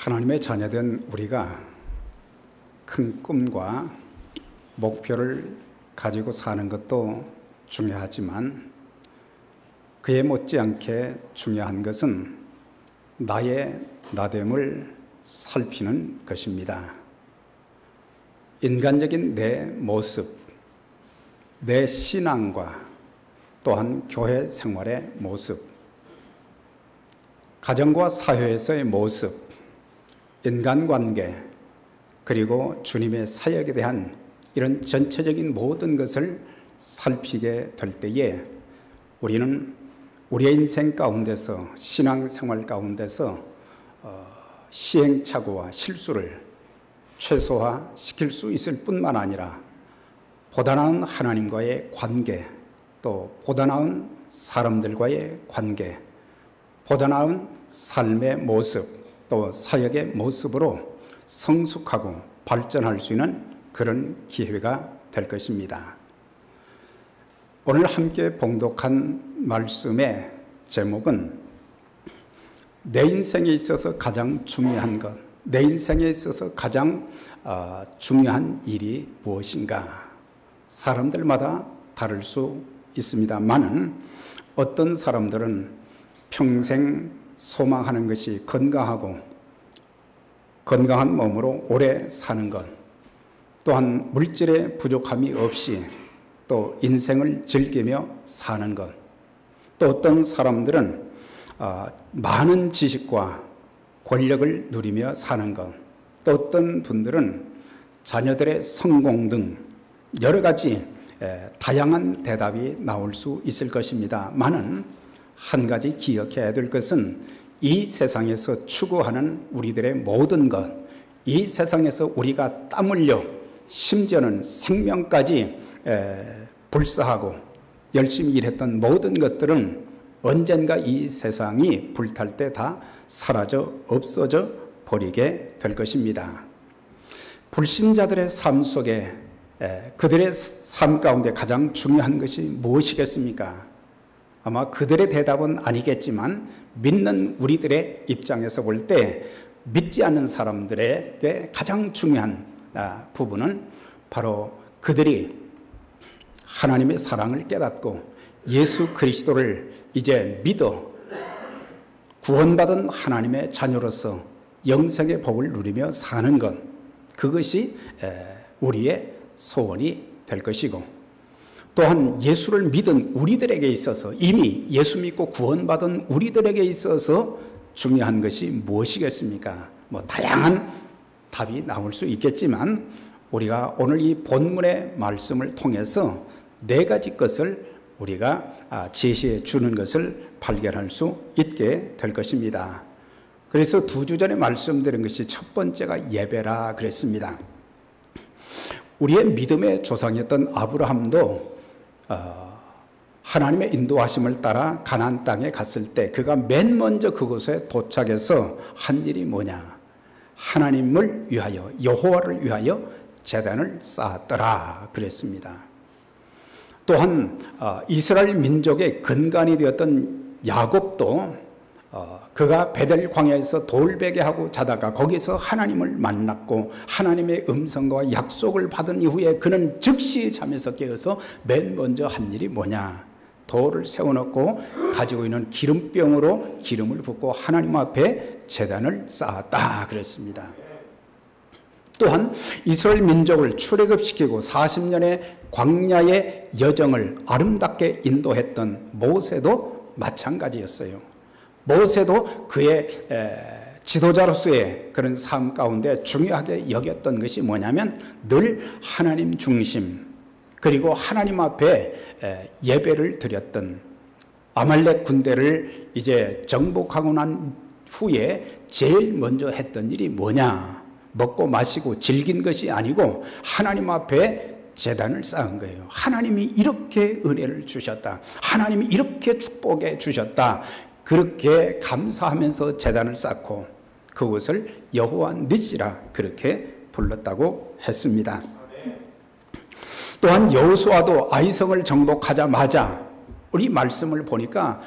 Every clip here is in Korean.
하나님의 자녀된 우리가 큰 꿈과 목표를 가지고 사는 것도 중요하지만 그에 못지않게 중요한 것은 나의 나됨을 살피는 것입니다. 인간적인 내 모습, 내 신앙과 또한 교회 생활의 모습, 가정과 사회에서의 모습, 인간관계, 그리고 주님의 사역에 대한 이런 전체적인 모든 것을 살피게 될 때에 우리는 우리의 인생 가운데서, 신앙생활 가운데서 시행착오와 실수를 최소화시킬 수 있을 뿐만 아니라 보다 나은 하나님과의 관계, 또 보다 나은 사람들과의 관계, 보다 나은 삶의 모습, 또 사역의 모습으로 성숙하고 발전할 수 있는 그런 기회가 될 것입니다. 오늘 함께 봉독한 말씀의 제목은 내 인생에 있어서 가장 중요한 것, 내 인생에 있어서 가장 중요한 일이 무엇인가? 사람들마다 다를 수 있습니다만은 어떤 사람들은 평생 소망하는 것이 건강한 몸으로 오래 사는 것, 또한 물질의 부족함이 없이 또 인생을 즐기며 사는 것, 또 어떤 사람들은 많은 지식과 권력을 누리며 사는 것, 또 어떤 분들은 자녀들의 성공 등 여러 가지 다양한 대답이 나올 수 있을 것입니다만은 한 가지 기억해야 될 것은 이 세상에서 추구하는 우리들의 모든 것, 이 세상에서 우리가 땀 흘려 심지어는 생명까지 불사하고 열심히 일했던 모든 것들은 언젠가 이 세상이 불탈 때 다 사라져 없어져 버리게 될 것입니다. 불신자들의 삶 속에 그들의 삶 가운데 가장 중요한 것이 무엇이겠습니까? 아마 그들의 대답은 아니겠지만 믿는 우리들의 입장에서 볼 때 믿지 않는 사람들에게 가장 중요한 부분은 바로 그들이 하나님의 사랑을 깨닫고 예수 그리스도를 이제 믿어 구원받은 하나님의 자녀로서 영생의 복을 누리며 사는 것, 그것이 우리의 소원이 될 것이고, 또한 예수를 믿은 우리들에게 있어서, 이미 예수 믿고 구원받은 우리들에게 있어서 중요한 것이 무엇이겠습니까? 다양한 답이 나올 수 있겠지만 우리가 오늘 이 본문의 말씀을 통해서 네 가지 것을 우리가 제시해 주는 것을 발견할 수 있게 될 것입니다. 그래서 2주 전에 말씀드린 것이 첫 번째가 예배라 그랬습니다. 우리의 믿음의 조상이었던 아브라함도 하나님의 인도하심을 따라 가나안 땅에 갔을 때 그가 맨 먼저 그곳에 도착해서 한 일이 뭐냐? 하나님을 위하여, 여호와를 위하여 제단을 쌓았더라 그랬습니다. 또한 이스라엘 민족의 근간이 되었던 야곱도 그가 베델 광야에서 돌베개하고 자다가 거기서 하나님을 만났고 하나님의 음성과 약속을 받은 이후에 그는 즉시 잠에서 깨어서 맨 먼저 한 일이 뭐냐? 돌을 세워놓고 가지고 있는 기름병으로 기름을 붓고 하나님 앞에 제단을 쌓았다 그랬습니다. 또한 이스라엘 민족을 출애굽시키고 40년의 광야의 여정을 아름답게 인도했던 모세도 마찬가지였어요. 모세도 그의 지도자로서의 그런 삶 가운데 중요하게 여겼던 것이 뭐냐면 늘 하나님 중심, 그리고 하나님 앞에 예배를 드렸던, 아말렉 군대를 이제 정복하고 난 후에 제일 먼저 했던 일이 뭐냐? 먹고 마시고 즐긴 것이 아니고 하나님 앞에 제단을 쌓은 거예요. 하나님이 이렇게 은혜를 주셨다, 하나님이 이렇게 축복해 주셨다, 그렇게 감사하면서 제단을 쌓고 그것을 여호와 니시라 그렇게 불렀다고 했습니다. 또한 여호수아도 아이성을 정복하자마자 우리 말씀을 보니까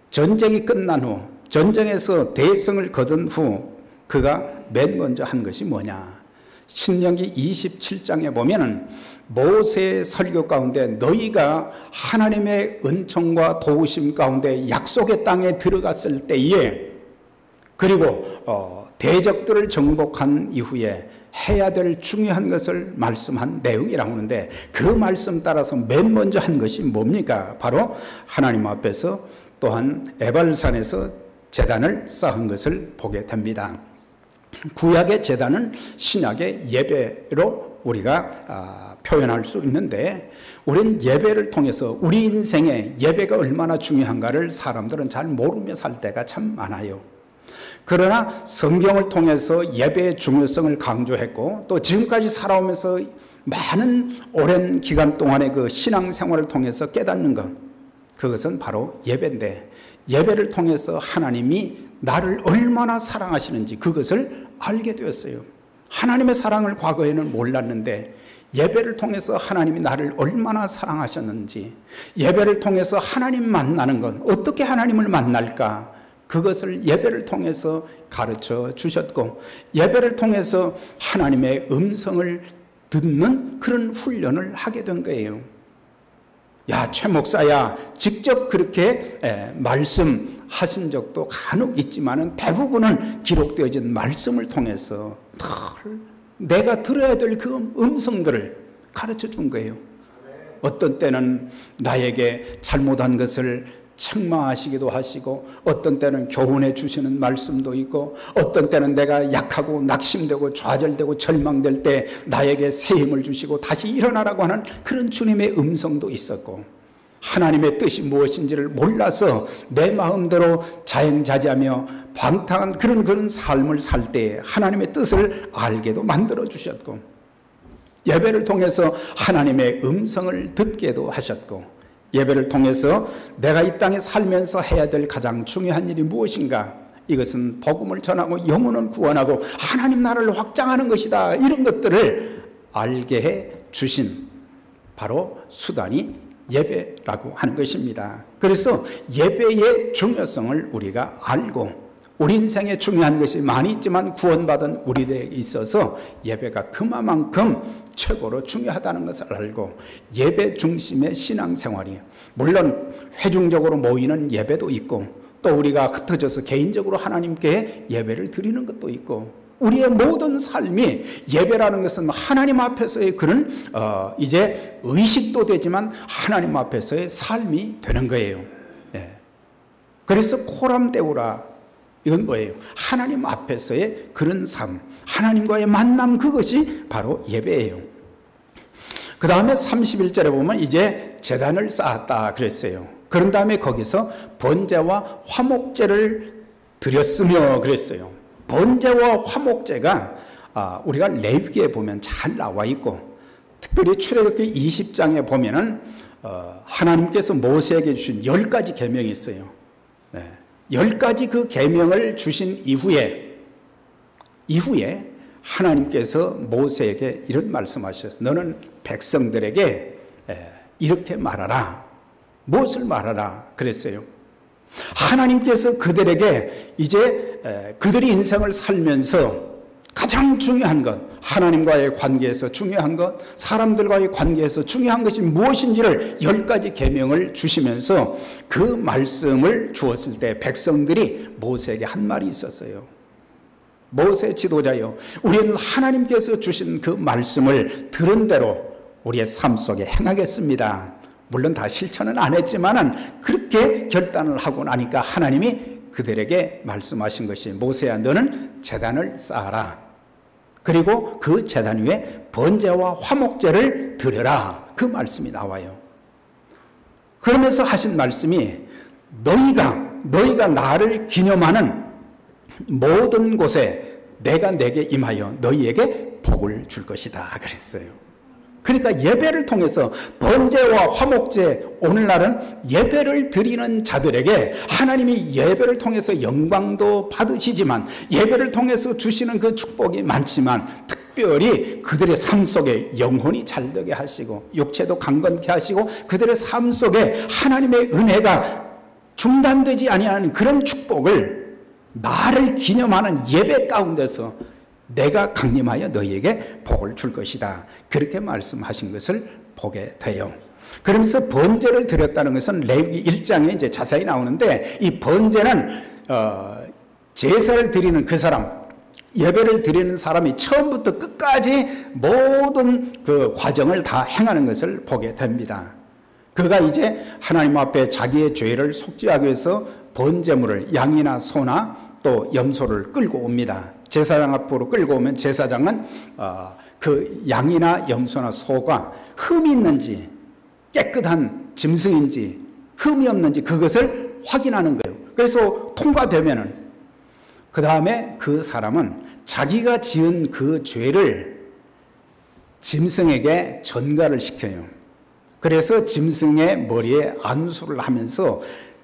전쟁이 끝난 후, 전쟁에서 대성을 거둔 후 그가 맨 먼저 한 것이 뭐냐? 신명기 27장에 보면은 모세의 설교 가운데 너희가 하나님의 은총과 도우심 가운데 약속의 땅에 들어갔을 때에, 그리고 대적들을 정복한 이후에 해야 될 중요한 것을 말씀한 내용이라고 하는데, 그 말씀 따라서 맨 먼저 한 것이 뭡니까? 바로 하나님 앞에서 또한 에발산에서 제단을 쌓은 것을 보게 됩니다. 구약의 제단은 신약의 예배로 우리가 표현할 수 있는데, 우리는 예배를 통해서 우리 인생에 예배가 얼마나 중요한가를 사람들은 잘 모르며 살 때가 참 많아요. 그러나 성경을 통해서 예배의 중요성을 강조했고, 또 지금까지 살아오면서 많은 오랜 기간 동안의 그 신앙생활을 통해서 깨닫는 것, 그것은 바로 예배인데, 예배를 통해서 하나님이 나를 얼마나 사랑하시는지 그것을 알게 되었어요. 하나님의 사랑을 과거에는 몰랐는데 예배를 통해서 하나님이 나를 얼마나 사랑하셨는지, 예배를 통해서 하나님 만나는 것, 어떻게 하나님을 만날까, 그것을 예배를 통해서 가르쳐 주셨고, 예배를 통해서 하나님의 음성을 듣는 그런 훈련을 하게 된 거예요. 야, 최 목사야, 직접 그렇게 말씀하신 적도 간혹 있지만은 대부분은 기록되어진 말씀을 통해서 내가 들어야 될 그 음성들을 가르쳐 준 거예요. 어떤 때는 나에게 잘못한 것을 책망하시기도 하시고, 어떤 때는 교훈해 주시는 말씀도 있고, 어떤 때는 내가 약하고 낙심되고 좌절되고 절망될 때 나에게 새 힘을 주시고 다시 일어나라고 하는 그런 주님의 음성도 있었고, 하나님의 뜻이 무엇인지를 몰라서 내 마음대로 자행자재하며 방탕한 그런 삶을 살 때 하나님의 뜻을 알게도 만들어 주셨고, 예배를 통해서 하나님의 음성을 듣게도 하셨고, 예배를 통해서 내가 이 땅에 살면서 해야 될 가장 중요한 일이 무엇인가, 이것은 복음을 전하고 영혼을 구원하고 하나님 나라를 확장하는 것이다, 이런 것들을 알게 해 주신 바로 수단이 예배라고 하는 것입니다. 그래서 예배의 중요성을 우리가 알고, 우리 인생에 중요한 것이 많이 있지만 구원받은 우리들에게 있어서 예배가 그만큼 최고로 중요하다는 것을 알고, 예배 중심의 신앙생활이, 물론 회중적으로 모이는 예배도 있고, 또 우리가 흩어져서 개인적으로 하나님께 예배를 드리는 것도 있고, 우리의 모든 삶이, 예배라는 것은 하나님 앞에서의 그런 이제 의식도 되지만 하나님 앞에서의 삶이 되는 거예요. 그래서 코람데오라, 이건 뭐예요? 하나님 앞에서의 그런 삶, 하나님과의 만남, 그것이 바로 예배예요. 그 다음에 31절에 보면 이제 제단을 쌓았다 그랬어요. 그런 다음에 거기서 번제와 화목제를 드렸으며 그랬어요. 번제와 화목제가 우리가 레위기에 보면 잘 나와 있고, 특별히 출애굽기 20장에 보면은 하나님께서 모세에게 주신 10가지 계명이 있어요. 10가지 그 계명을 주신 이후에 하나님께서 모세에게 이런 말씀하셨어요. 너는 백성들에게 이렇게 말하라. 무엇을 말하라 그랬어요? 하나님께서 그들에게 이제 그들이 인생을 살면서 가장 중요한 것, 하나님과의 관계에서 중요한 것, 사람들과의 관계에서 중요한 것이 무엇인지를 10가지 계명을 주시면서 그 말씀을 주었을 때 백성들이 모세에게 한 말이 있었어요. 모세 지도자여, 우리는 하나님께서 주신 그 말씀을 들은 대로 우리의 삶 속에 행하겠습니다. 물론 다 실천은 안 했지만은 그렇게 결단을 하고 나니까 하나님이 그들에게 말씀하신 것이, 모세야, 너는 제단을 쌓아라. 그리고 그 제단 위에 번제와 화목제를 드려라. 그 말씀이 나와요. 그러면서 하신 말씀이, 너희가 나를 기념하는 모든 곳에 내가 내게 임하여 너희에게 복을 줄 것이다 그랬어요. 그러니까 예배를 통해서 번제와 화목제, 오늘날은 예배를 드리는 자들에게 하나님이 예배를 통해서 영광도 받으시지만, 예배를 통해서 주시는 그 축복이 많지만, 특별히 그들의 삶 속에 영혼이 잘되게 하시고 육체도 강건케 하시고 그들의 삶 속에 하나님의 은혜가 중단되지 아니하는 그런 축복을 나를 기념하는 예배 가운데서 내가 강림하여 너희에게 복을 줄 것이다. 그렇게 말씀하신 것을 보게 돼요. 그러면서 번제를 드렸다는 것은 레위기 1장에 이제 자세히 나오는데, 이 번제는 제사를 드리는 그 사람, 예배를 드리는 사람이 처음부터 끝까지 모든 그 과정을 다 행하는 것을 보게 됩니다. 그가 이제 하나님 앞에 자기의 죄를 속죄하기 위해서 번제물을 양이나 소나 또 염소를 끌고 옵니다. 제사장 앞으로 끌고 오면 제사장은 그 양이나 염소나 소가 흠이 있는지 깨끗한 짐승인지 흠이 없는지 그것을 확인하는 거예요. 그래서 통과되면은 그 다음에 그 사람은 자기가 지은 그 죄를 짐승에게 전가를 시켜요. 그래서 짐승의 머리에 안수를 하면서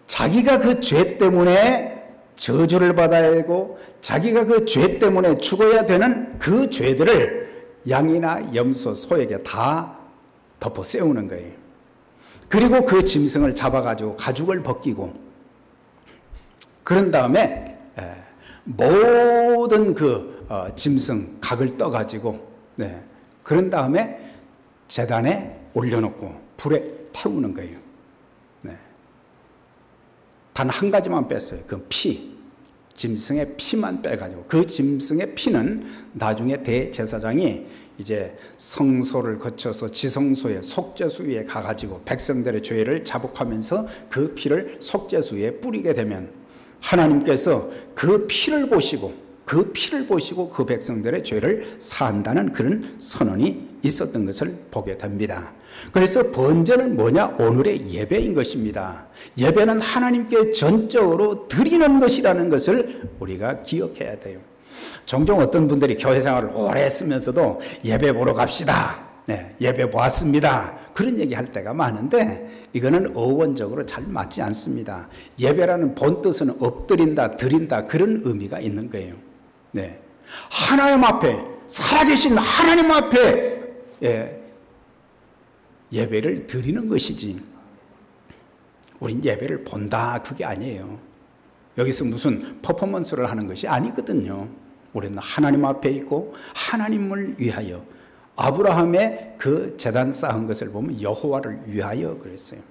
자기가 그 죄 때문에 저주를 받아야 되고 자기가 그 죄 때문에 죽어야 되는 그 죄들을 양이나 염소, 소에게 다 덮어 세우는 거예요. 그리고 그 짐승을 잡아가지고 가죽을 벗기고 그런 다음에 모든 그 짐승 각을 떠가지고 그런 다음에 제단에 올려놓고 불에 태우는 거예요. 단 한 가지만 뺐어요. 그 피, 짐승의 피만 빼가지고 그 짐승의 피는 나중에 대제사장이 이제 성소를 거쳐서 지성소에 속죄수에 가가지고 백성들의 죄를 자복하면서 그 피를 속죄수에 뿌리게 되면 하나님께서 그 피를 보시고 그 백성들의 죄를 사한다는 그런 선언이 있었던 것을 보게 됩니다. 그래서 번제는 뭐냐? 오늘의 예배인 것입니다. 예배는 하나님께 전적으로 드리는 것이라는 것을 우리가 기억해야 돼요. 종종 어떤 분들이 교회 생활을 오래 했으면서도 예배 보러 갑시다. 예배 보았습니다. 그런 얘기 할 때가 많은데 이거는 어원적으로 잘 맞지 않습니다. 예배라는 본 뜻은 엎드린다, 드린다 그런 의미가 있는 거예요. 하나님 앞에, 살아계신 하나님 앞에 예배를 드리는 것이지 우린 예배를 본다 그게 아니에요. 여기서 무슨 퍼포먼스를 하는 것이 아니거든요. 우리는 하나님 앞에 있고 하나님을 위하여, 아브라함의 그 제단 쌓은 것을 보면 여호와를 위하여 그랬어요.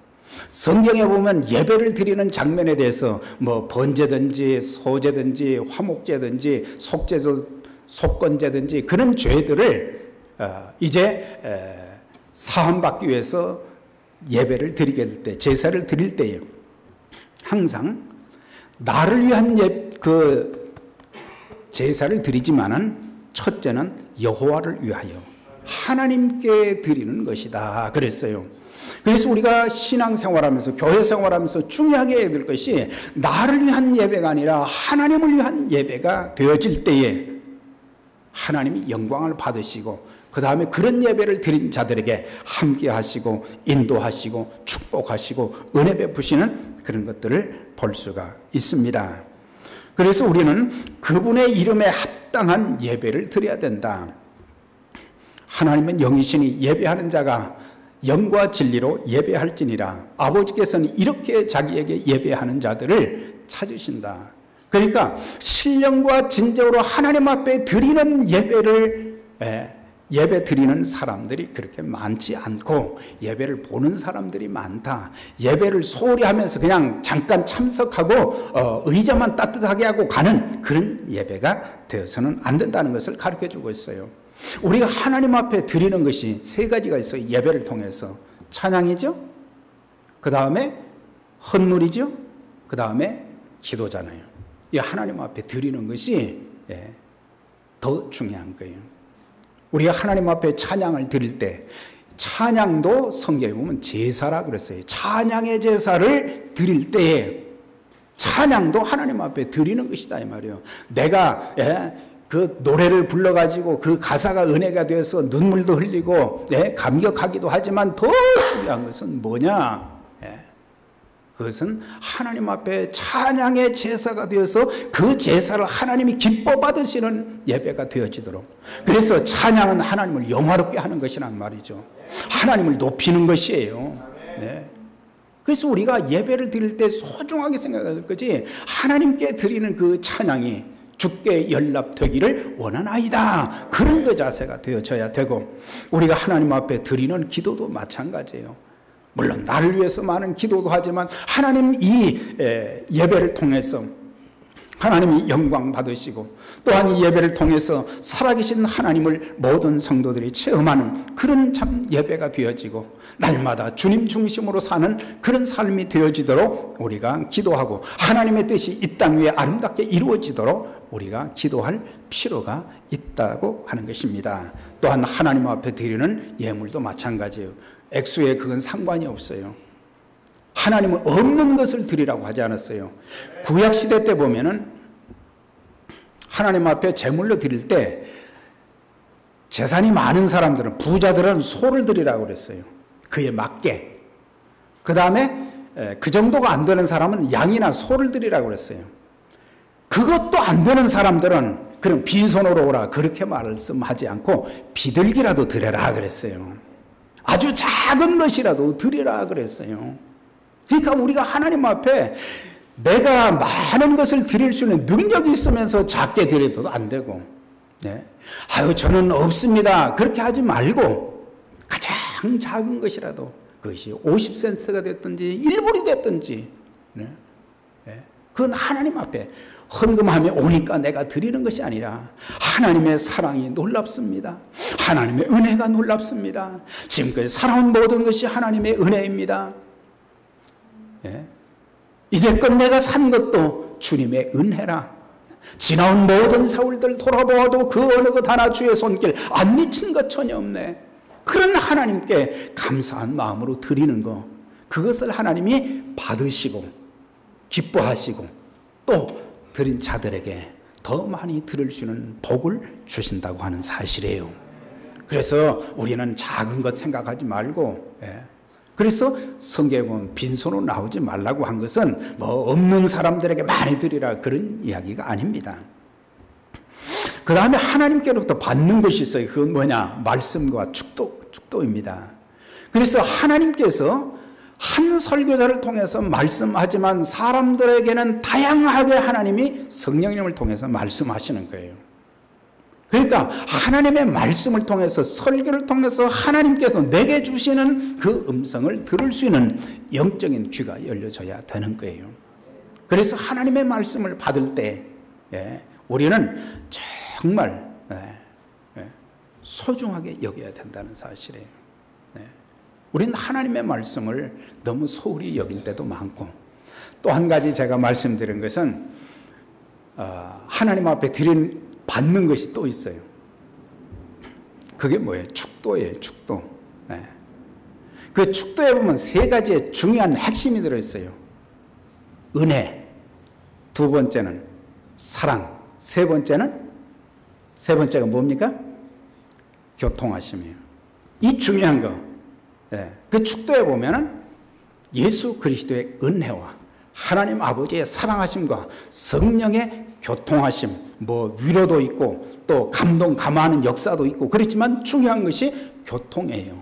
성경에 보면 예배를 드리는 장면에 대해서 뭐 번제든지 소제든지 화목제든지 속건제든지 그런 죄들을 이제 사함받기 위해서 예배를 드리게 될 때, 제사를 드릴 때에 항상 나를 위한 그 제사를 드리지만은 첫째는 여호와를 위하여 하나님께 드리는 것이다 그랬어요. 그래서 우리가 신앙생활하면서 교회 생활하면서 중요하게 해야 될 것이 나를 위한 예배가 아니라 하나님을 위한 예배가 되어질 때에 하나님이 영광을 받으시고 그 다음에 그런 예배를 드린 자들에게 함께 하시고 인도하시고 축복하시고 은혜 베푸시는 그런 것들을 볼 수가 있습니다. 그래서 우리는 그분의 이름에 합당한 예배를 드려야 된다. 하나님은 영이시니 예배하는 자가 영과 진리로 예배할지니라. 아버지께서는 이렇게 자기에게 예배하는 자들을 찾으신다. 그러니까 신령과 진정으로 하나님 앞에 드리는 예배를 예배 드리는 사람들이 그렇게 많지 않고 예배를 보는 사람들이 많다. 예배를 소홀히 하면서 그냥 잠깐 참석하고 의자만 따뜻하게 하고 가는 그런 예배가 되어서는 안 된다는 것을 가르쳐 주고 있어요. 우리가 하나님 앞에 드리는 것이 세 가지가 있어요. 예배를 통해서 찬양이죠, 그 다음에 헌물이죠, 그 다음에 기도잖아요. 이 하나님 앞에 드리는 것이 더 중요한 거예요. 우리가 하나님 앞에 찬양을 드릴 때 찬양도 성경에 보면 제사라 그랬어요. 찬양의 제사를 드릴 때에 찬양도 하나님 앞에 드리는 것이다 이 말이에요. 내가 그 노래를 불러가지고 그 가사가 은혜가 되어서 눈물도 흘리고 감격하기도 하지만 더 중요한 것은 뭐냐? 그것은 하나님 앞에 찬양의 제사가 되어서 그 제사를 하나님이 기뻐 받으시는 예배가 되어지도록. 그래서 찬양은 하나님을 영화롭게 하는 것이란 말이죠. 하나님을 높이는 것이에요. 그래서 우리가 예배를 드릴 때 소중하게 생각할 거지, 하나님께 드리는 그 찬양이 주께 연락되기를 원하나이다, 그런 그 자세가 되어져야 되고, 우리가 하나님 앞에 드리는 기도도 마찬가지예요. 물론 나를 위해서 많은 기도도 하지만 하나님 이 예배를 통해서 하나님이 영광 받으시고, 또한 이 예배를 통해서 살아계신 하나님을 모든 성도들이 체험하는 그런 참 예배가 되어지고, 날마다 주님 중심으로 사는 그런 삶이 되어지도록 우리가 기도하고, 하나님의 뜻이 이 땅 위에 아름답게 이루어지도록 우리가 기도할 필요가 있다고 하는 것입니다. 또한 하나님 앞에 드리는 예물도 마찬가지예요. 액수에 그건 상관이 없어요. 하나님은 없는 것을 드리라고 하지 않았어요. 구약시대 때 보면은 하나님 앞에 제물로 드릴 때 재산이 많은 사람들은, 부자들은 소를 드리라고 그랬어요. 그에 맞게. 그 다음에 그 정도가 안 되는 사람은 양이나 소를 드리라고 그랬어요. 그것도 안 되는 사람들은 그럼 빈손으로 오라, 그렇게 말씀하지 않고 비둘기라도 드려라 그랬어요. 아주 작은 것이라도 드리라 그랬어요. 그러니까 우리가 하나님 앞에 내가 많은 것을 드릴 수 있는 능력이 있으면서 작게 드려도 안 되고, 아유 저는 없습니다, 그렇게 하지 말고 가장 작은 것이라도, 그것이 50센트가 됐든지 1불이 됐든지, 그건 하나님 앞에 헌금하며 오니까 내가 드리는 것이 아니라 하나님의 사랑이 놀랍습니다. 하나님의 은혜가 놀랍습니다. 지금까지 살아온 모든 것이 하나님의 은혜입니다. 이제껏 내가 산 것도 주님의 은혜라. 지나온 모든 세월들 돌아보아도 그 어느 것 하나 주의 손길 안 미친 것 전혀 없네. 그런 하나님께 감사한 마음으로 드리는 것, 그것을 하나님이 받으시고 기뻐하시고 또 드린 자들에게 더 많이 들을 수 있는 복을 주신다고 하는 사실이에요. 그래서 우리는 작은 것 생각하지 말고, 그래서 성경에 보면 빈손으로 나오지 말라고 한 것은 뭐 없는 사람들에게 많이 드리라, 그런 이야기가 아닙니다. 그 다음에 하나님께로부터 받는 것이 있어요. 그건 뭐냐? 말씀과 축도입니다. 그래서 하나님께서 한 설교자를 통해서 말씀하지만 사람들에게는 다양하게 하나님이 성령님을 통해서 말씀하시는 거예요. 그러니까 하나님의 말씀을 통해서, 설교를 통해서 하나님께서 내게 주시는 그 음성을 들을 수 있는 영적인 귀가 열려져야 되는 거예요. 그래서 하나님의 말씀을 받을 때 우리는 정말 소중하게 여겨야 된다는 사실이에요. 우리는 하나님의 말씀을 너무 소홀히 여길 때도 많고, 또 한 가지 제가 말씀드린 것은 하나님 앞에 받는 것이 또 있어요. 그게 뭐예요? 축도예요. 축도. 그 축도에 보면 세 가지의 중요한 핵심이 들어있어요. 은혜, 두 번째는 사랑, 세 번째가 뭡니까? 교통하심이에요. 이 중요한 거. 그 축도에 보면은 예수 그리스도의 은혜와 하나님 아버지의 사랑하심과 성령의 교통하심, 뭐 위로도 있고 또 감동, 감화하는 역사도 있고, 그렇지만 중요한 것이 교통이에요.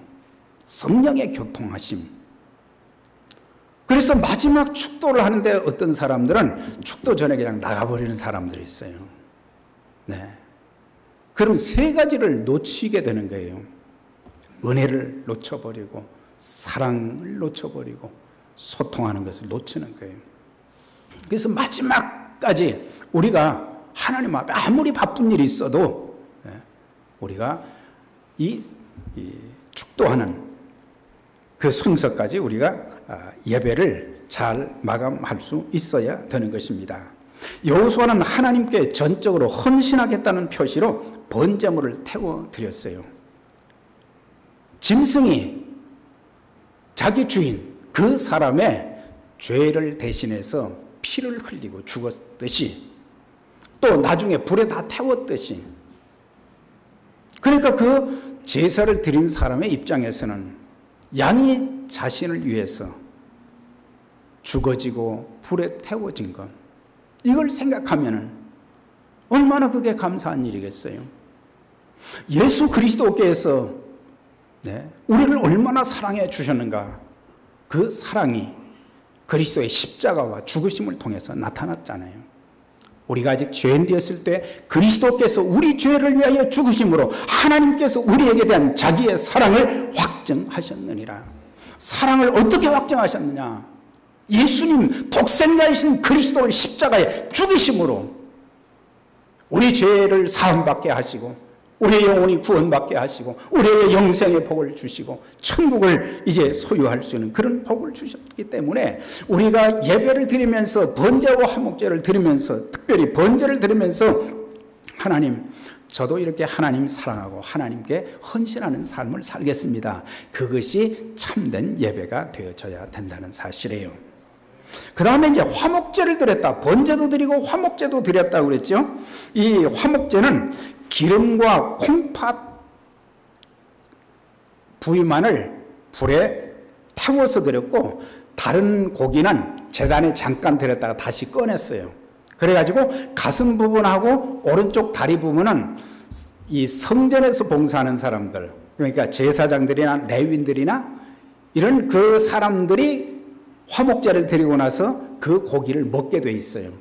성령의 교통하심. 그래서 마지막 축도를 하는데 어떤 사람들은 축도 전에 그냥 나가버리는 사람들이 있어요. 그럼 세 가지를 놓치게 되는 거예요. 은혜를 놓쳐버리고, 사랑을 놓쳐버리고, 소통하는 것을 놓치는 거예요. 그래서 마지막까지 우리가 하나님 앞에 아무리 바쁜 일이 있어도 우리가 이 축도하는 그 순서까지 우리가 예배를 잘 마감할 수 있어야 되는 것입니다. 여호수아는 하나님께 전적으로 헌신하겠다는 표시로 번제물을 태워드렸어요. 짐승이 자기 주인, 그 사람의 죄를 대신해서 피를 흘리고 죽었듯이, 또 나중에 불에 다 태웠듯이, 그러니까 그 제사를 드린 사람의 입장에서는 양이 자신을 위해서 죽어지고 불에 태워진 것, 이걸 생각하면 얼마나 그게 감사한 일이겠어요. 예수 그리스도께서 우리를 얼마나 사랑해 주셨는가, 그 사랑이 그리스도의 십자가와 죽으심을 통해서 나타났잖아요. 우리가 아직 죄인 되었을 때 그리스도께서 우리 죄를 위하여 죽으심으로 하나님께서 우리에게 대한 자기의 사랑을 확증하셨느니라. 사랑을 어떻게 확증하셨느냐? 예수님 독생자이신 그리스도를 십자가에 죽이심으로 우리 죄를 사함받게 하시고 우리의 영혼이 구원받게 하시고 우리의 영생의 복을 주시고 천국을 이제 소유할 수 있는 그런 복을 주셨기 때문에 우리가 예배를 드리면서 번제와 화목제를 드리면서 특별히 번제를 드리면서 하나님, 저도 이렇게 하나님 사랑하고 하나님께 헌신하는 삶을 살겠습니다. 그것이 참된 예배가 되어져야 된다는 사실이에요. 그 다음에 이제 화목제를 드렸다. 번제도 드리고 화목제도 드렸다고 그랬죠. 이 화목제는 기름과 콩팥 부위만을 불에 태워서 드렸고 다른 고기는 제단에 잠깐 드렸다가 다시 꺼냈어요. 그래가지고 가슴 부분하고 오른쪽 다리 부분은 이 성전에서 봉사하는 사람들, 그러니까 제사장들이나 레위인들이나 이런 그 사람들이 화목제를 드리고 나서 그 고기를 먹게 돼 있어요.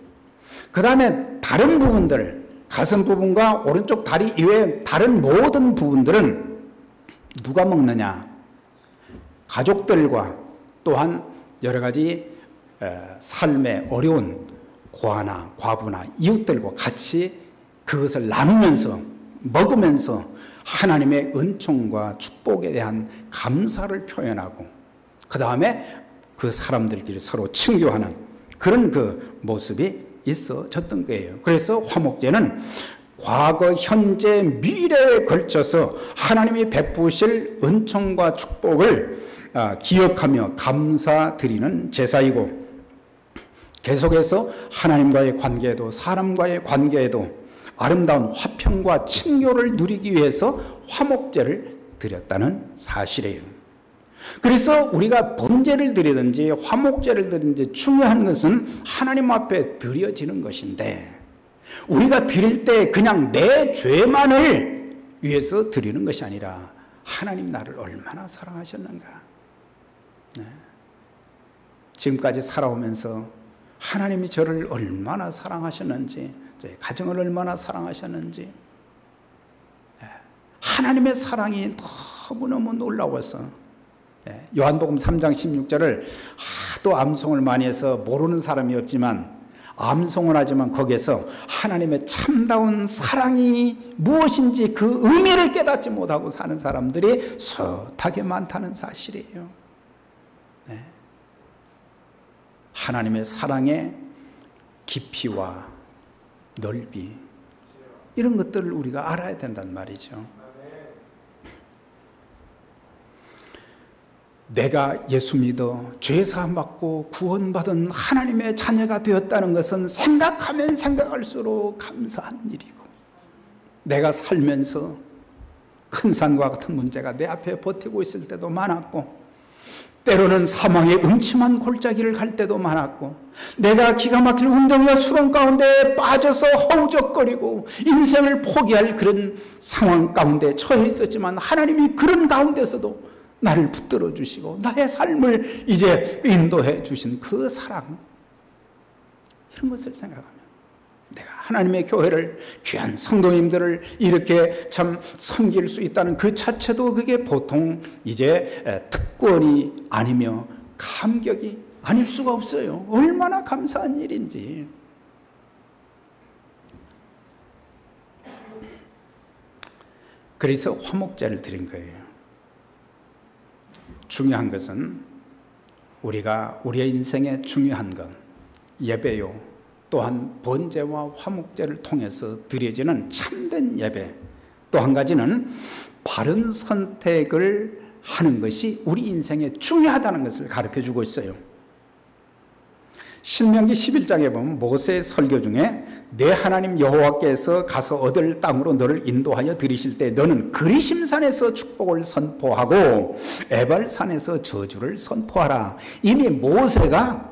그 다음에 다른 부분들, 가슴 부분과 오른쪽 다리 이외에 다른 모든 부분들은 누가 먹느냐? 가족들과 또한 여러 가지 삶의 어려운 고아나 과부나 이웃들과 같이 그것을 나누면서 먹으면서 하나님의 은총과 축복에 대한 감사를 표현하고 그 다음에 그 사람들끼리 서로 친교하는 그런 그 모습이 있어졌던 거예요. 그래서 화목제는 과거, 현재, 미래에 걸쳐서 하나님이 베푸실 은총과 축복을 기억하며 감사드리는 제사이고 계속해서 하나님과의 관계에도 사람과의 관계에도 아름다운 화평과 친교를 누리기 위해서 화목제를 드렸다는 사실이에요. 그래서 우리가 번제를 드리든지 화목제를 드리든지 중요한 것은 하나님 앞에 드려지는 것인데 우리가 드릴 때 그냥 내 죄만을 위해서 드리는 것이 아니라 하나님 나를 얼마나 사랑하셨는가. 네. 지금까지 살아오면서 하나님이 저를 얼마나 사랑하셨는지, 저희 가정을 얼마나 사랑하셨는지, 하나님의 사랑이 너무너무 놀라워서 요한복음 3장 16절을 하도 암송을 많이 해서 모르는 사람이 없지만 암송을 하지만 거기에서 하나님의 참다운 사랑이 무엇인지 그 의미를 깨닫지 못하고 사는 사람들이 숱하게 많다는 사실이에요. 네. 하나님의 사랑의 깊이와 넓이 이런 것들을 우리가 알아야 된단 말이죠. 내가 예수 믿어 죄사함 받고 구원받은 하나님의 자녀가 되었다는 것은 생각하면 생각할수록 감사한 일이고 내가 살면서 큰 산과 같은 문제가 내 앞에 버티고 있을 때도 많았고 때로는 사망의 음침한 골짜기를 갈 때도 많았고 내가 기가 막힐 운동과 수렁 가운데 빠져서 허우적거리고 인생을 포기할 그런 상황 가운데 처해 있었지만 하나님이 그런 가운데서도 나를 붙들어 주시고 나의 삶을 이제 인도해 주신 그 사랑, 이런 것을 생각하면 내가 하나님의 교회를, 귀한 성도님들을 이렇게 참 섬길 수 있다는 그 자체도 그게 보통 이제 특권이 아니며 감격이 아닐 수가 없어요. 얼마나 감사한 일인지. 그래서 화목제를 드린 거예요. 중요한 것은 우리가 우리의 인생에 중요한 것, 예배요. 또한 번제와 화목제를 통해서 드려지는 참된 예배. 또 한 가지는 바른 선택을 하는 것이 우리 인생에 중요하다는 것을 가르쳐주고 있어요. 신명기 11장에 보면 모세의 설교 중에 내 하나님 여호와께서 가서 얻을 땅으로 너를 인도하여 들이실 때 너는 그리심산에서 축복을 선포하고 에발산에서 저주를 선포하라. 이미 모세가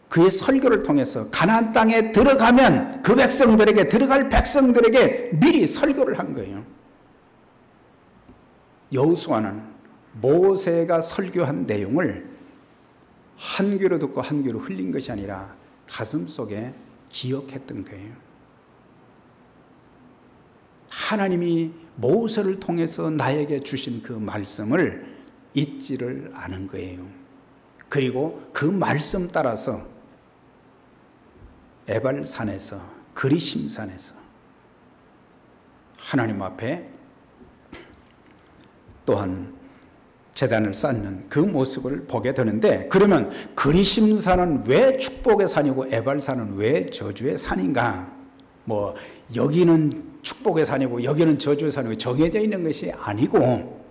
그의 설교를 통해서 가나안 땅에 들어가면 그 백성들에게, 들어갈 백성들에게 미리 설교를 한 거예요. 여호수아는 모세가 설교한 내용을 한 귀로 듣고 한 귀로 흘린 것이 아니라 가슴 속에 기억했던 거예요. 하나님이 모세를 통해서 나에게 주신 그 말씀을 잊지를 않은 거예요. 그리고 그 말씀 따라서 에발산에서, 그리심산에서 하나님 앞에 또한 제단을 쌓는 그 모습을 보게 되는데, 그러면 그리심산은 왜 축복의 산이고 에발산은 왜 저주의 산인가? 뭐 여기는 축복의 산이고 여기는 저주의 산이고 정해져 있는 것이 아니고,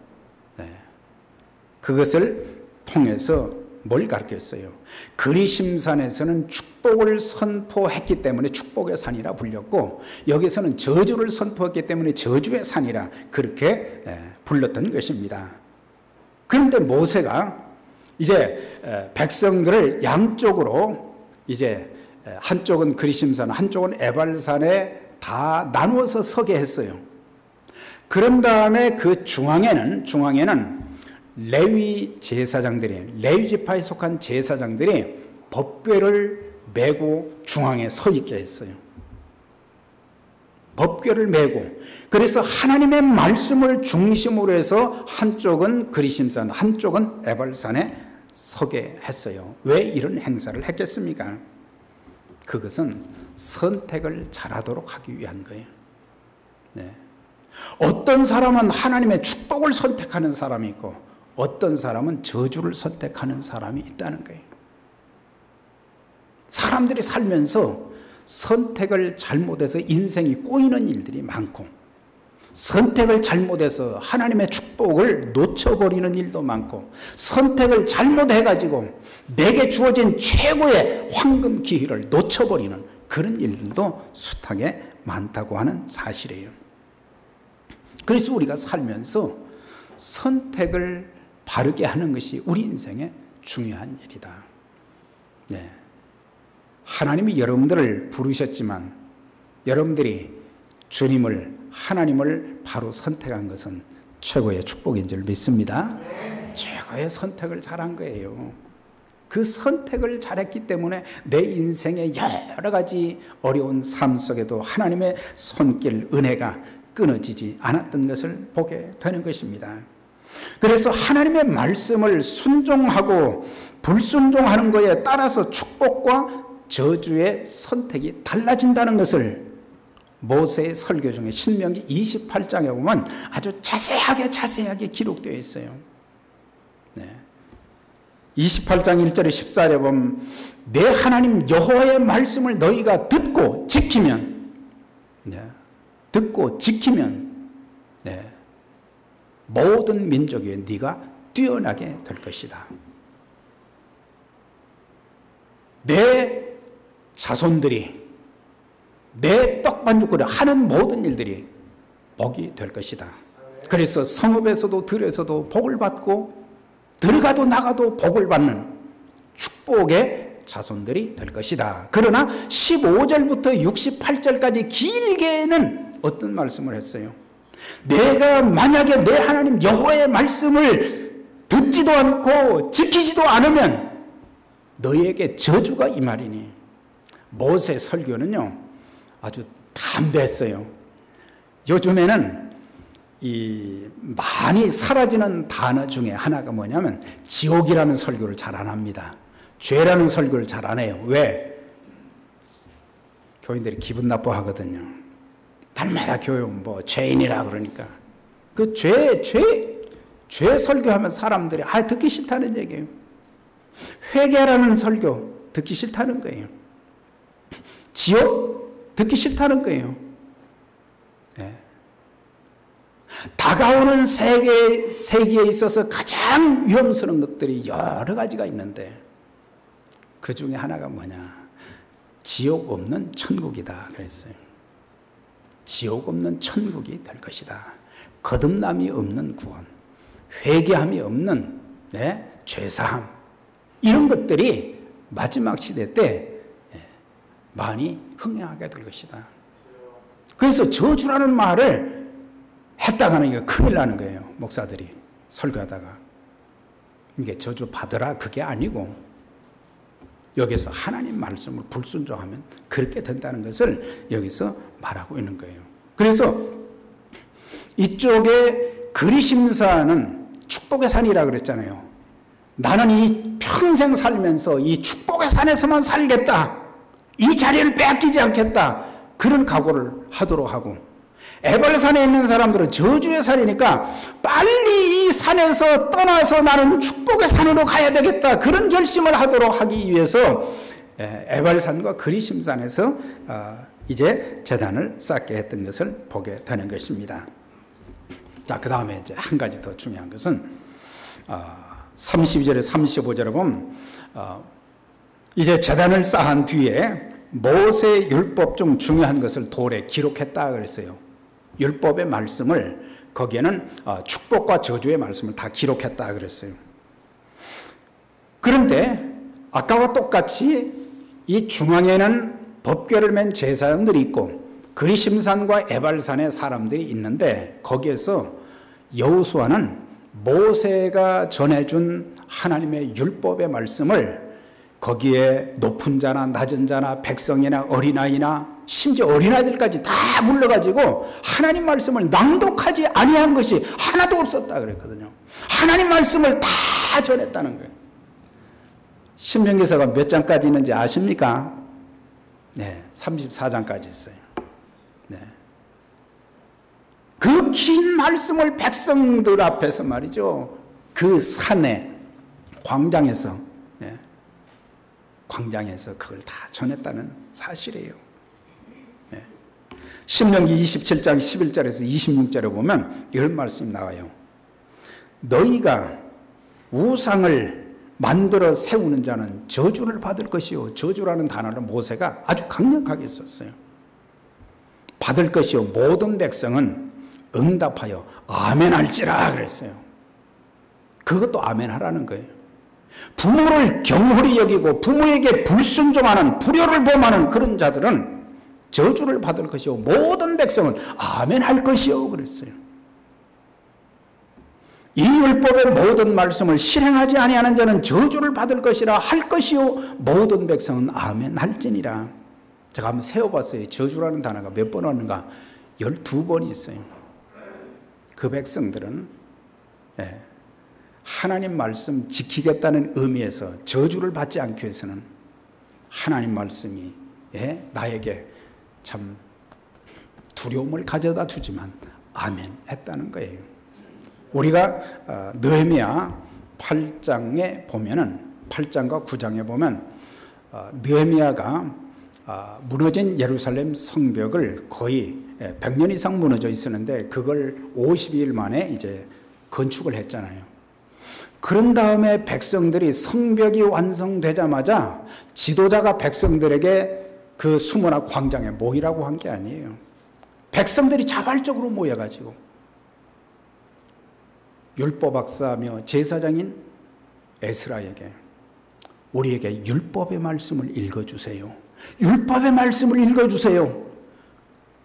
그것을 통해서 뭘 가르쳤어요? 그리심산에서는 축복을 선포했기 때문에 축복의 산이라 불렸고, 여기서는 저주를 선포했기 때문에 저주의 산이라 그렇게 불렀던 것입니다. 그런데 모세가 이제 백성들을 양쪽으로 이제 한쪽은 그리심산, 한쪽은 에발산에 다 나누어서 서게 했어요. 그런 다음에 그 중앙에는 레위 제사장들이, 레위 지파에 속한 제사장들이 법궤를 메고 중앙에 서 있게 했어요. 법궤를 메고, 그래서 하나님의 말씀을 중심으로 해서 한쪽은 그리심산, 한쪽은 에발산에 서게 했어요. 왜 이런 행사를 했겠습니까? 그것은 선택을 잘하도록 하기 위한 거예요. 어떤 사람은 하나님의 축복을 선택하는 사람이 있고, 어떤 사람은 저주를 선택하는 사람이 있다는 거예요. 사람들이 살면서 선택을 잘못해서 인생이 꼬이는 일들이 많고, 선택을 잘못해서 하나님의 축복을 놓쳐버리는 일도 많고, 선택을 잘못해가지고 내게 주어진 최고의 황금 기회를 놓쳐버리는 그런 일들도 숱하게 많다고 하는 사실이에요. 그래서 우리가 살면서 선택을 바르게 하는 것이 우리 인생의 중요한 일이다. 하나님이 여러분들을 부르셨지만 여러분들이 주님을, 하나님을 바로 선택한 것은 최고의 축복인 줄 믿습니다. 최고의 선택을 잘한 거예요. 그 선택을 잘했기 때문에 내 인생의 여러 가지 어려운 삶 속에도 하나님의 손길, 은혜가 끊어지지 않았던 것을 보게 되는 것입니다. 그래서 하나님의 말씀을 순종하고 불순종하는 것에 따라서 축복과 저주의 선택이 달라진다는 것을 모세의 설교 중에 신명기 28장에 보면 아주 자세하게 기록되어 있어요. 28장 1절에 14절에 보면 내 하나님 여호와의 말씀을 너희가 듣고 지키면 모든 민족 위에 네가 뛰어나게 될 것이다. 내 자손들이 내 떡반죽거리 하는 모든 일들이 복이 될 것이다. 그래서 성읍에서도 들에서도 복을 받고 들어가도 나가도 복을 받는 축복의 자손들이 될 것이다. 그러나 15절부터 68절까지 길게는 어떤 말씀을 했어요? 내가 만약에 내 하나님 여호와의 말씀을 듣지도 않고 지키지도 않으면 너희에게 저주가 임하리니. 모세 설교는요 아주 담대했어요. 요즘에는 이 많이 사라지는 단어 중에 하나가 뭐냐면 지옥이라는 설교를 잘 안 합니다. 죄라는 설교를 잘 안 해요. 왜? 교인들이 기분 나빠하거든요. 날마다 교육 죄인이라 그러니까. 그 죄 설교하면 사람들이 듣기 싫다는 얘기예요. 회개라는 설교 듣기 싫다는 거예요. 지옥 듣기 싫다는 거예요. 다가오는 세계에 있어서 가장 위험스러운 것들이 여러 가지가 있는데 그 중에 하나가 뭐냐? 지옥 없는 천국이다 그랬어요. 지옥 없는 천국이 될 것이다. 거듭남이 없는 구원, 회개함이 없는 죄사함, 이런 것들이 마지막 시대 때 많이 흥행하게 될 것이다. 그래서 저주라는 말을 했다가 하는 게 큰일 나는 거예요. 목사들이 설교하다가 이게 저주 받으라 그게 아니고 여기서 하나님 말씀을 불순종하면 그렇게 된다는 것을 여기서 말하고 있는 거예요. 그래서 이쪽에 그리심산은 축복의 산이라 그랬잖아요. 나는 이 평생 살면서 이 축복의 산에서만 살겠다. 이 자리를 빼앗기지 않겠다. 그런 각오를 하도록 하고, 에발산에 있는 사람들은 저주의 산이니까 빨리 이 산에서 떠나서 나는 축복의 산으로 가야 되겠다. 그런 결심을 하도록 하기 위해서 에발산과 그리심산에서 이제 제단을 쌓게 했던 것을 보게 되는 것입니다. 자, 그 다음에 이제 한 가지 더 중요한 것은 32절에 35절에 보면 이제 제단을 쌓은 뒤에 모세의 율법 중 중요한 것을 돌에 기록했다 그랬어요. 율법의 말씀을 거기에는 축복과 저주의 말씀을 다 기록했다 그랬어요. 그런데 아까와 똑같이 이 중앙에는 법궤를 맨 제사장들이 있고 그리심산과 에발산에 사람들이 있는데 거기에서 여호수아는 모세가 전해준 하나님의 율법의 말씀을 거기에 높은 자나 낮은 자나 백성이나 어린아이나 심지어 어린아이들까지 다 불러가지고 하나님 말씀을 낭독하지 아니한 것이 하나도 없었다 그랬거든요. 하나님 말씀을 다 전했다는 거예요. 신명기서가 몇 장까지 있는지 아십니까? 네, 34장까지 있어요. 네. 그 긴 말씀을 백성들 앞에서 말이죠. 그 산에 광장에서 그걸 다 전했다는 사실이에요. 네. 신명기 27장 11절에서 26절에 보면 이런 말씀이 나와요. 너희가 우상을 만들어 세우는 자는 저주를 받을 것이요. 저주라는 단어를 모세가 아주 강력하게 썼어요. 받을 것이요. 모든 백성은 응답하여 아멘할지라 그랬어요. 그것도 아멘하라는 거예요. 부모를 경홀히 여기고 부모에게 불순종하는 불효를 범하는 그런 자들은 저주를 받을 것이요 모든 백성은 아멘할 것이요 그랬어요. 이 율법의 모든 말씀을 실행하지 아니하는 자는 저주를 받을 것이라 할 것이요 모든 백성은 아멘할지니라. 제가 한번 세어봤어요. 저주라는 단어가 몇 번 왔는가? 12번이 있어요. 그 백성들은 하나님 말씀 지키겠다는 의미에서 저주를 받지 않기 위해서는 하나님 말씀이 나에게 참 두려움을 가져다 주지만 아멘 했다는 거예요. 우리가 느헤미야 8장에 보면은 8장과 9장에 보면 느헤미야가 무너진 예루살렘 성벽을 거의 100년 이상 무너져 있었는데 그걸 52일 만에 이제 건축을 했잖아요. 그런 다음에 백성들이 성벽이 완성되자마자 지도자가 백성들에게 그 수모나 광장에 모이라고 한 게 아니에요. 백성들이 자발적으로 모여가지고 율법학사며 제사장인 에스라에게 우리에게 율법의 말씀을 읽어주세요. 율법의 말씀을 읽어주세요.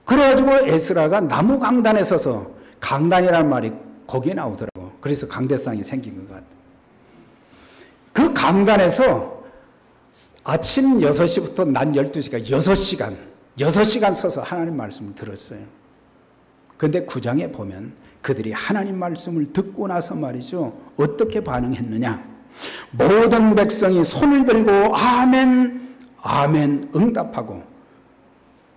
그래가지고 에스라가 나무 강단에 서서, 강단이라는 말이 거기에 나오더라고. 그래서 강대상이 생긴 것 같아요. 그 강단에서 아침 6시부터 낮 12시까지 6시간 서서 하나님 말씀을 들었어요. 그런데 9장에 보면 그들이 하나님 말씀을 듣고 나서 말이죠. 어떻게 반응했느냐. 모든 백성이 손을 들고 아멘, 아멘 응답하고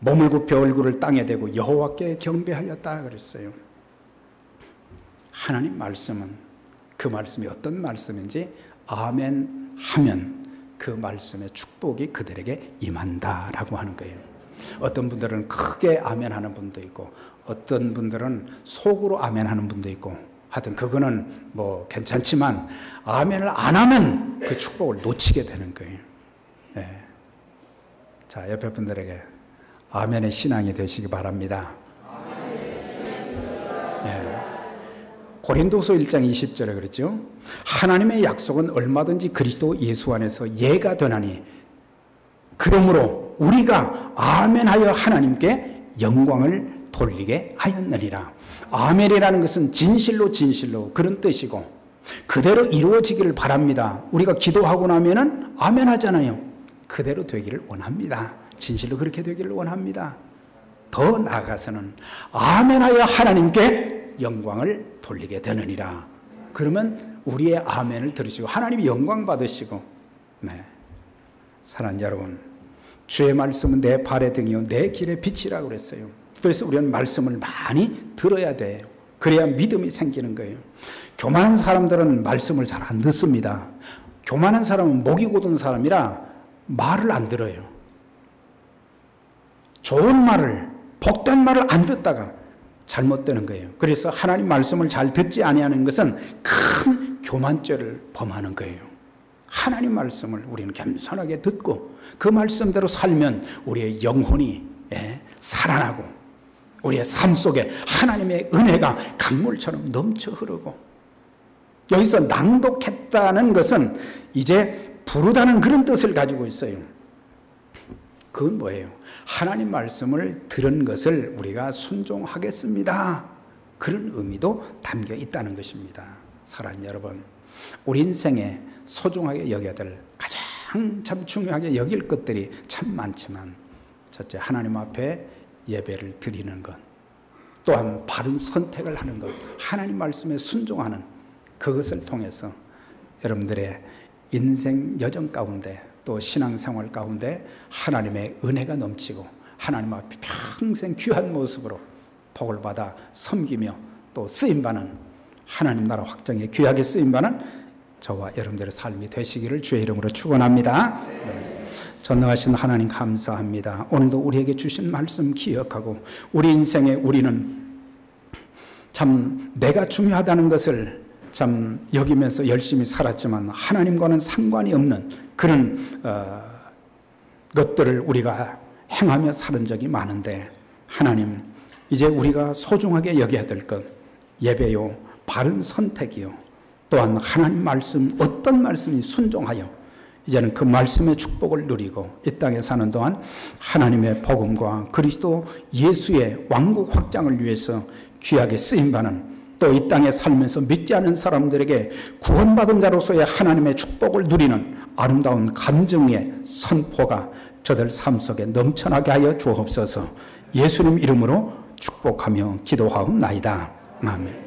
몸을 굽혀 얼굴을 땅에 대고 여호와께 경배하였다 그랬어요. 하나님 말씀은 그 말씀이 어떤 말씀인지 아멘 하면 그 말씀의 축복이 그들에게 임한다라고 하는 거예요. 어떤 분들은 크게 아멘 하는 분도 있고 어떤 분들은 속으로 아멘 하는 분도 있고 하여튼 그거는 뭐 괜찮지만 아멘을 안 하면 그 축복을 놓치게 되는 거예요. 네. 자, 옆에 분들에게 아멘의 신앙이 되시기 바랍니다. 네. 고린도서 1장 20절에 그랬죠. 하나님의 약속은 얼마든지 그리스도 예수 안에서 예가 되나니 그러므로 우리가 아멘하여 하나님께 영광을 돌리게 하였느니라. 아멘이라는 것은 진실로 진실로 그런 뜻이고 그대로 이루어지기를 바랍니다. 우리가 기도하고 나면은 아멘 하잖아요. 그대로 되기를 원합니다. 진실로 그렇게 되기를 원합니다. 더 나아가서는 아멘하여 하나님께 영광을 돌리게 되느니라. 그러면 우리의 아멘을 들으시고 하나님이 영광 받으시고, 네. 사랑하는 여러분, 주의 말씀은 내 발의 등이요 내 길의 빛이라고 그랬어요. 그래서 우리는 말씀을 많이 들어야 돼요. 그래야 믿음이 생기는 거예요. 교만한 사람들은 말씀을 잘 안 듣습니다. 교만한 사람은 목이 곧은 사람이라 말을 안 들어요. 좋은 말을, 복된 말을 안 듣다가 잘못되는 거예요. 그래서 하나님 말씀을 잘 듣지 아니하는 것은 큰 교만죄를 범하는 거예요. 하나님 말씀을 우리는 겸손하게 듣고 그 말씀대로 살면 우리의 영혼이 살아나고 우리의 삶 속에 하나님의 은혜가 강물처럼 넘쳐 흐르고, 여기서 낭독했다는 것은 이제 부르다는 그런 뜻을 가지고 있어요. 그건 뭐예요? 하나님 말씀을 들은 것을 우리가 순종하겠습니다. 그런 의미도 담겨 있다는 것입니다. 사랑하는 여러분, 우리 인생에 소중하게 여겨야 될 가장 참 중요하게 여길 것들이 참 많지만, 첫째 하나님 앞에 예배를 드리는 것, 또한 바른 선택을 하는 것, 하나님 말씀에 순종하는 그것을 통해서 여러분들의 인생 여정 가운데 또 신앙생활 가운데 하나님의 은혜가 넘치고 하나님 앞에 평생 귀한 모습으로 복을 받아 섬기며 또 쓰임받는, 하나님 나라 확정에 귀하게 쓰임받는 저와 여러분들의 삶이 되시기를 주의 이름으로 축원합니다. 네. 전능하신 하나님 감사합니다. 오늘도 우리에게 주신 말씀 기억하고 우리 인생에 우리는 참 내가 중요하다는 것을 참 여기면서 열심히 살았지만 하나님과는 상관이 없는 그런 것들을 우리가 행하며 사는 적이 많은데, 하나님 이제 우리가 소중하게 여겨야 될 것, 예배요, 바른 선택이요, 또한 하나님 말씀, 어떤 말씀이 순종하여 이제는 그 말씀의 축복을 누리고 이 땅에 사는 동안 하나님의 복음과 그리스도 예수의 왕국 확장을 위해서 귀하게 쓰임받는, 또 이 땅에 살면서 믿지 않는 사람들에게 구원받은 자로서의 하나님의 축복을 누리는 아름다운 간증의 선포가 저들 삶 속에 넘쳐나게 하여 주옵소서. 예수님 이름으로 축복하며 기도하옵나이다. 아멘.